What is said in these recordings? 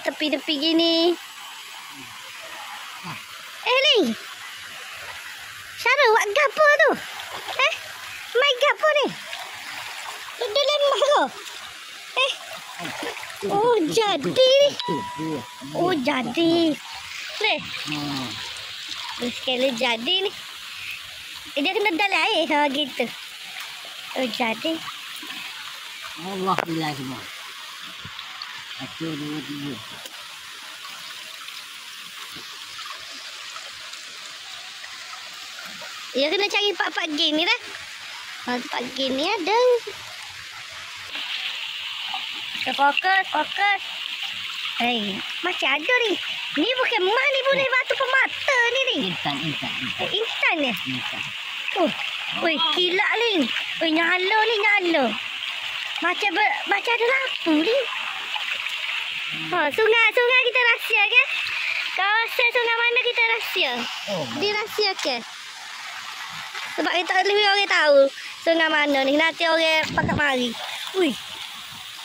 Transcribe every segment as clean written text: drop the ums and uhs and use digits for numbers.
tepi-tepi gini. Ni. Syara, buat gapo tu? Main gapo ni? Duduk lemah ke? Oh, jadi ni. Oh, jadi. Ni. Sekali jadi ni. Dia kena dalam air gitu. Oh, jadi. Allah bilang semua. 1, 2, 3. Ya kena cari part-part game ni dah. Part game ni ada. Fokus. Macam ada ni. Ni bukan mah ni, boleh batu pemata ni. Instan ni. Oi, kilat ni. Oi, nyala. Macam ada lampu ni. Sungai kita rahsia ke? Kawasan sungai mana kita rahsia? Dirahsia ke? Sebab kita lebih orang tahu sungai mana ni. Nanti orang pakat mari. Ui.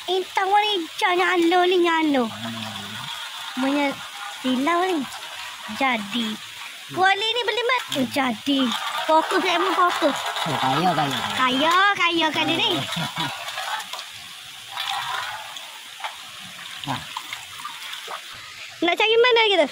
Intang ni nyala. Punya silau ni. Jadi. Kuali ni boleh mat. Jadi. Fokus. Kaya kali ni. Nak cari mana kita?